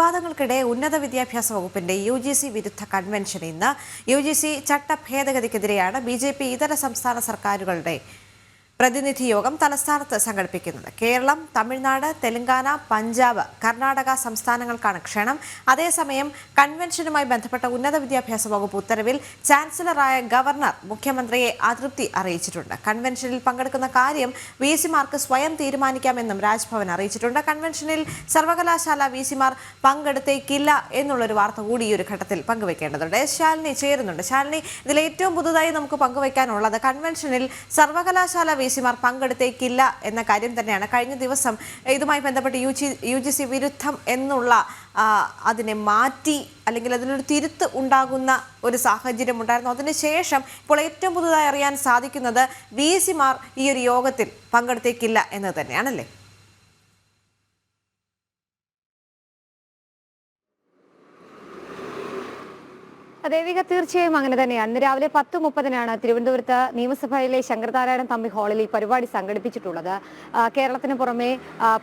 വിവാദങ്ങൾക്കിടെ ഉന്നത വിദ്യാഭ്യാസ വകുപ്പിന്റെ UGC വിരുദ്ധ കൺവെൻഷൻ ഇന്ന് UGC ചട്ട ഭേദഗതിക്കെതിരെയാണ് BJP ഇതര സംസ്ഥാന സർക്കാരുകളുടെ പ്രതിനിധി യോഗം തലസ്ഥാനത്ത് സംഘടിപ്പിക്കുന്നത്. കേരളം, തമിഴ്നാട്, തെലങ്കാന, പഞ്ചാബ്, കർണാടക സംസ്ഥാനങ്ങൾക്കാണ് ക്ഷണം. അതേസമയം കൺവെൻഷനുമായി ബന്ധപ്പെട്ട ഉന്നത വിദ്യാഭ്യാസ വകുപ്പ് ഉത്തരവിൽ ചാൻസലറായ ഗവർണർ മുഖ്യമന്ത്രിയെ അതൃപ്തി അറിയിച്ചിട്ടുണ്ട്. കൺവെൻഷനിൽ പങ്കെടുക്കുന്ന കാര്യം VC-മാർക്ക് സ്വയം തീരുമാനിക്കാമെന്നും രാജ്ഭവൻ അറിയിച്ചിട്ടുണ്ട്. കൺവെൻഷനിൽ സർവകലാശാല VC-മാർ പങ്കെടുത്തേക്കില്ല എന്നുള്ളൊരു വാർത്ത കൂടി ഈ ഒരു ഘട്ടത്തിൽ പങ്കുവെക്കേണ്ടതുണ്ട്. ശാലിനി ചേരുന്നുണ്ട്. ശാലിനി, ഇതിൽ ഏറ്റവും പുതുതായി നമുക്ക് പങ്കുവെക്കാനുള്ളത് കൺവെൻഷനിൽ സർവകലാശാല VC-മാർ പങ്കെടുത്തേക്കില്ല എന്ന കാര്യം തന്നെയാണ്. കഴിഞ്ഞ ദിവസം ഇതുമായി ബന്ധപ്പെട്ട് UGC വിരുദ്ധം എന്നുള്ള അതിനെ മാറ്റി അല്ലെങ്കിൽ അതിലൊരു തിരുത്ത് ഉണ്ടാകുന്ന ഒരു സാഹചര്യം ഉണ്ടായിരുന്നു. അതിനുശേഷം ഇപ്പോൾ ഏറ്റവും പുതുതായി അറിയാൻ സാധിക്കുന്നത് VC-മാർ ഈ ഒരു യോഗത്തിൽ പങ്കെടുത്തേക്കില്ല എന്ന് തന്നെയാണല്ലേ? ദേവിക, തീർച്ചയായും അങ്ങനെ തന്നെയാണ്. ഇന്ന് രാവിലെ 10:30 തിരുവനന്തപുരത്ത് നിയമസഭയിലെ ശങ്കരനാരായണൻ തമ്പി ഹാളിൽ ഈ പരിപാടി സംഘടിപ്പിച്ചിട്ടുള്ളത്. കേരളത്തിന് പുറമെ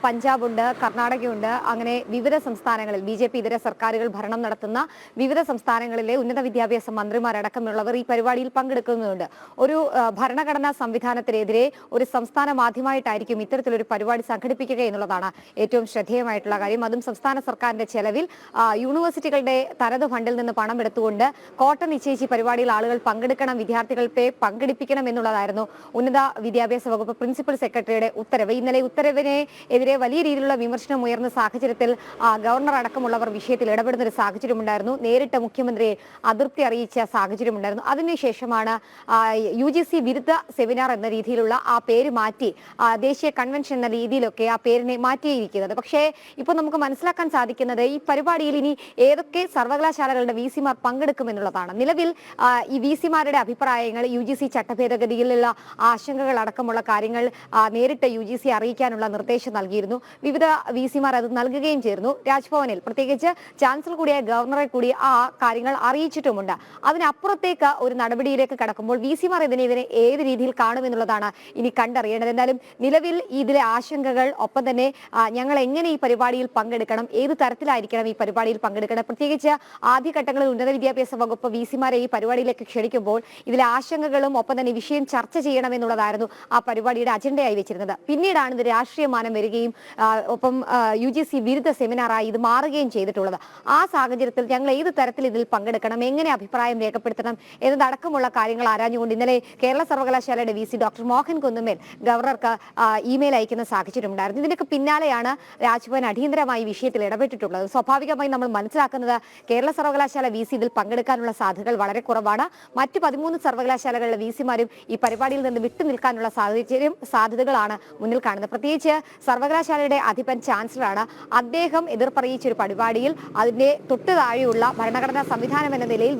പഞ്ചാബുണ്ട്, കർണാടകയുണ്ട്, അങ്ങനെ വിവിധ സംസ്ഥാനങ്ങളിൽ BJP ഇതര സർക്കാരുകൾ ഭരണം നടത്തുന്ന വിവിധ സംസ്ഥാനങ്ങളിലെ ഉന്നത വിദ്യാഭ്യാസ മന്ത്രിമാരടക്കമുള്ളവർ ഈ പരിപാടിയിൽ പങ്കെടുക്കുന്നുണ്ട്. ഒരു ഭരണഘടനാ സംവിധാനത്തിനെതിരെ ഒരു സംസ്ഥാനം ആദ്യമായിട്ടായിരിക്കും ഇത്തരത്തിലൊരു പരിപാടി സംഘടിപ്പിക്കുക എന്നുള്ളതാണ് ഏറ്റവും ശ്രദ്ധേയമായിട്ടുള്ള കാര്യം. അതും സംസ്ഥാന സർക്കാരിന്റെ ചെലവിൽ യൂണിവേഴ്സിറ്റികളുടെ തനത് ഫണ്ടിൽ നിന്ന് പണം എടുത്തുകൊണ്ട് കോട്ട നിശ്ചയിച്ച് പരിപാടിയിൽ ആളുകൾ പങ്കെടുക്കണം, വിദ്യാർത്ഥികളെ പങ്കെടുപ്പിക്കണം എന്നുള്ളതായിരുന്നു ഉന്നത വിദ്യാഭ്യാസ വകുപ്പ് പ്രിൻസിപ്പൽ സെക്രട്ടറിയുടെ ഉത്തരവ്. ഇന്നലെ ഉത്തരവിനെ എതിരെ വലിയ രീതിയിലുള്ള വിമർശനം ഉയർന്ന സാഹചര്യത്തിൽ ഗവർണർ അടക്കമുള്ളവർ വിഷയത്തിൽ ഇടപെടുന്ന ഒരു സാഹചര്യമുണ്ടായിരുന്നു. നേരിട്ട് മുഖ്യമന്ത്രിയെ അതൃപ്തി അറിയിച്ച സാഹചര്യമുണ്ടായിരുന്നു. അതിനുശേഷമാണ് UGC വിരുദ്ധ സെമിനാർ എന്ന രീതിയിലുള്ള ആ പേര് മാറ്റി ദേശീയ കൺവെൻഷൻ എന്ന രീതിയിലൊക്കെ ആ പേരിനെ മാറ്റിയിരിക്കുന്നത്. പക്ഷേ ഇപ്പോൾ നമുക്ക് മനസ്സിലാക്കാൻ സാധിക്കുന്നത് ഈ പരിപാടിയിൽ ഇനി ഏതൊക്കെ സർവകലാശാലകളുടെ VC-മാർ പങ്കെടുക്കുമെന്നുള്ളതാണ്. നിലവിൽ ഈ VC-മാരുടെ അഭിപ്രായങ്ങൾ UGC ചട്ടഭേദഗതിയിലുള്ള ആശങ്കകൾ അടക്കമുള്ള കാര്യങ്ങൾ നേരിട്ട് UGC അറിയിക്കാനുള്ള നിർദ്ദേശം നൽകിയിരുന്നു. വിവിധ VC-മാർ അത് നൽകുകയും ചെയ്തിരുന്നു. രാജ്ഭവനിൽ പ്രത്യേകിച്ച് ചാൻസലർ കൂടിയായ ഗവർണറെ കൂടി ആ കാര്യങ്ങൾ അറിയിച്ചിട്ടുമുണ്ട്. അതിനപ്പുറത്തേക്ക് ഒരു നടപടിയിലേക്ക് കടക്കുമ്പോൾ VC-മാർ ഇതിനെ ഏത് രീതിയിൽ കാണുമെന്നുള്ളതാണ് ഇനി കണ്ടറിയേണ്ടത്. എന്തായാലും നിലവിൽ ഇതിലെ ആശങ്കകൾ, ഒപ്പം തന്നെ ഞങ്ങൾ എങ്ങനെ ഈ പരിപാടിയിൽ പങ്കെടുക്കണം, ഏത് തരത്തിലായിരിക്കണം ഈ പരിപാടിയിൽ പങ്കെടുക്കണം, പ്രത്യേകിച്ച് ആദ്യഘട്ടങ്ങളിൽ ഉന്നത വിദ്യാഭ്യാസ വകുപ്പ് VC-മാരെ ഈ പരിപാടിയിലേക്ക് ക്ഷണിക്കുമ്പോൾ ഇതിലെ ആശങ്കകളും ഒപ്പം തന്നെ വിഷയം ചർച്ച ചെയ്യണമെന്നുള്ളതായിരുന്നു ആ പരിപാടിയുടെ അജണ്ടയായി വെച്ചിരുന്നത്. പിന്നീടാണ് ഇത് രാഷ്ട്രീയ മാനം വരികയും ഒപ്പം UGC വിരുദ്ധ സെമിനാറായി ഇത് മാറുകയും ചെയ്തിട്ടുള്ളത്. ആ സാഹചര്യത്തിൽ ഞങ്ങൾ ഏത് തരത്തിൽ ഇതിൽ പങ്കെടുക്കണം, എങ്ങനെ അഭിപ്രായം രേഖപ്പെടുത്തണം എന്നതടക്കമുള്ള കാര്യങ്ങൾ ആരാഞ്ഞുകൊണ്ട് ഇന്നലെ കേരള സർവകലാശാലയുടെ VC ഡോക്ടർ മോഹൻ കുന്നുമേൽ ഗവർണർക്ക് ഇമെയിൽ അയക്കുന്ന സാഹചര്യം ഉണ്ടായിരുന്നു. ഇതിനൊക്കെ പിന്നാലെയാണ് രാജ്ഭവൻ അടിയന്തരമായി വിഷയത്തിൽ ഇടപെട്ടിട്ടുള്ളത്. സ്വാഭാവികമായി നമ്മൾ മനസ്സിലാക്കുന്നത് കേരള സർവകലാശാല VC ഇതിൽ പങ്കെടുക്കാനുള്ള സാധ്യതകൾ വളരെ കുറവാണ്. മറ്റ് 13 സർവകലാശാലകളുടെ VC-മാരും ഈ പരിപാടിയിൽ നിന്ന് വിട്ടുനിൽക്കാനുള്ള സാധ്യതകളാണ് മുന്നിൽ കാണുന്നത്. പ്രത്യേകിച്ച് സർവകലാശാലയുടെ അധിപൻ ചാൻസലറാണ്. അദ്ദേഹം എതിർപ്പറിയിച്ച ഒരു പരിപാടിയിൽ അതിന്റെ തൊട്ടു താഴെയുള്ള ഭരണഘടനാ സംവിധാനം എന്ന നിലയിൽ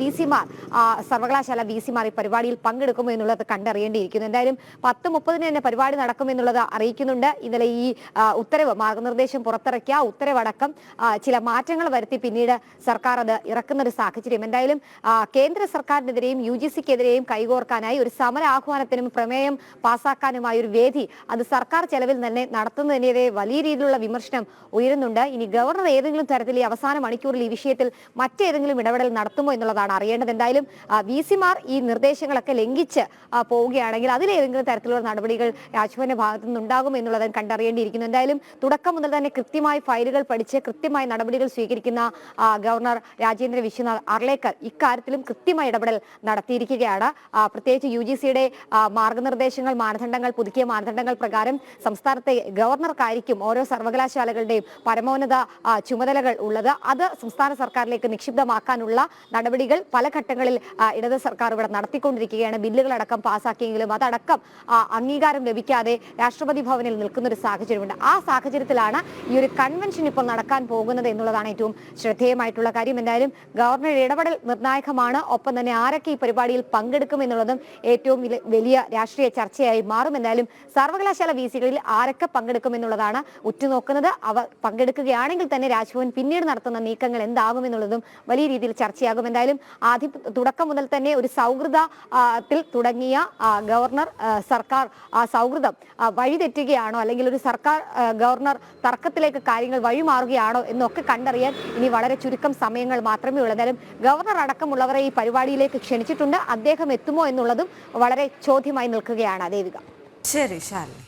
സർവകലാശാല VC-മാർ ഈ പരിപാടിയിൽ പങ്കെടുക്കുമോ എന്നുള്ളത് കണ്ടറിയേണ്ടിയിരിക്കുന്നു. എന്തായാലും 10:30 തന്നെ പരിപാടി നടക്കുമെന്നുള്ളത് അറിയിക്കുന്നുണ്ട്. ഇന്നലെ ഈ ഉത്തരവ്, മാർഗനിർദ്ദേശം പുറത്തിറക്കിയ ഉത്തരവടക്കം ചില മാറ്റങ്ങൾ വരുത്തി പിന്നീട് സർക്കാർ അത് ഇറക്കുന്ന ഒരു സാഹചര്യം. എന്തായാലും കേന്ദ്ര സർക്കാരിനെതിരെയും UGC-ക്കെതിരെയും കൈകോർക്കാനായി ഒരു സമര ആഹ്വാനത്തിനും പ്രമേയം പാസാക്കാനുമായ ഒരു വേദി അത് സർക്കാർ ചെലവിൽ തന്നെ നടത്തുന്നതിനെതിരെ വലിയ രീതിയിലുള്ള വിമർശനം ഉയരുന്നുണ്ട്. ഇനി ഗവർണർ ഏതെങ്കിലും തരത്തിൽ ഈ അവസാന മണിക്കൂറിൽ ഈ വിഷയത്തിൽ മറ്റേതെങ്കിലും ഇടപെടൽ നടത്തുമോ എന്നുള്ളതാണ് അറിയേണ്ടത്. എന്തായാലും VC-മാർ ഈ നിർദ്ദേശങ്ങളൊക്കെ ലംഘിച്ച് പോവുകയാണെങ്കിൽ അതിലേതെങ്കിലും തരത്തിലുള്ള നടപടികൾ രാജ്ഭവന്റെ ഭാഗത്തു നിന്നുണ്ടാകും എന്നുള്ളത് കണ്ടറിയേണ്ടിയിരിക്കുന്നു. എന്തായാലും തുടക്കം മുതൽ തന്നെ കൃത്യമായി ഫയലുകൾ പഠിച്ച് കൃത്യമായ നടപടികൾ സ്വീകരിക്കുന്ന ഗവർണർ രാജേന്ദ്ര വിശ്വനാഥ് അർലേക്കർ ഇക്കാര്യത്തിലും കൃത്യമായ ഇടപെടൽ നടത്തിയിരിക്കുകയാണ്. പ്രത്യേകിച്ച് UGC-യുടെ മാർഗനിർദ്ദേശങ്ങൾ, മാനദണ്ഡങ്ങൾ, പുതുക്കിയ മാനദണ്ഡങ്ങൾ പ്രകാരം സംസ്ഥാനത്തെ ഗവർണർക്കായിരിക്കും ഓരോ സർവകലാശാലകളുടെയും പരമോന്നത ചുമതലകൾ ഉള്ളത്. അത് സംസ്ഥാന സർക്കാരിലേക്ക് നിക്ഷിപ്തമാക്കാനുള്ള നടപടികൾ പല ഘട്ടങ്ങളിൽ ഇടത് സർക്കാർ ഇവിടെ നടത്തിക്കൊണ്ടിരിക്കുകയാണ്. ബില്ലുകളടക്കം പാസാക്കിയെങ്കിലും അതടക്കം അംഗീകാരം ലഭിക്കാതെ രാഷ്ട്രപതി ഭവനിൽ നിൽക്കുന്ന ഒരു സാഹചര്യമുണ്ട്. ആ സാഹചര്യത്തിലാണ് ഈ ഒരു കൺവെൻഷൻ ഇപ്പോൾ നടക്കാൻ പോകുന്നത് എന്നുള്ളതാണ് ഏറ്റവും ശ്രദ്ധേയമായിട്ടുള്ള കാര്യം. എന്തായാലും ഗവർണറുടെ ഇടപെടൽ നിർണായകമാണ്. ഒപ്പം തന്നെ ആരൊക്കെ ഈ പരിപാടിയിൽ പങ്കെടുക്കും എന്നുള്ളതും ഏറ്റവും വലിയ രാഷ്ട്രീയ ചർച്ചയായി മാറും. എന്തായാലും സർവകലാശാല വിസികളിൽ ആരൊക്കെ പങ്കെടുക്കും എന്നുള്ളതാണ് ഉറ്റുനോക്കുന്നത്. അവർ പങ്കെടുക്കുകയാണെങ്കിൽ തന്നെ രാജ്ഭവൻ പിന്നീട് നടത്തുന്ന നീക്കങ്ങൾ എന്താകുമെന്നുള്ളതും വലിയ രീതിയിൽ ചർച്ചയാകും. എന്തായാലും ആദ്യ തുടക്കം മുതൽ തന്നെ ഒരു സൗഹൃദത്തിൽ തുടങ്ങിയ ഗവർണർ സർക്കാർ ആ സൗഹൃദം വഴിതെറ്റുകയാണോ, അല്ലെങ്കിൽ ഒരു സർക്കാർ ഗവർണർ തർക്കത്തിലേക്ക് കാര്യങ്ങൾ വഴിമാറുകയാണോ എന്നൊക്കെ കണ്ടറിയാൻ ഇനി വളരെ ചുരുക്കം സമയങ്ങൾ മാത്രമേ ഉള്ളൂ. എന്തായാലും ഗവർണർ അടക്കമുള്ളവരെ ഈ പരിപാടിയിലേക്ക് ക്ഷണിച്ചിട്ടുണ്ട്. അദ്ദേഹം എത്തുമോ എന്നുള്ളതും വളരെ ചോദ്യമായി നിൽക്കുകയാണ്. ദേവിക. ശരി ശാലിനി.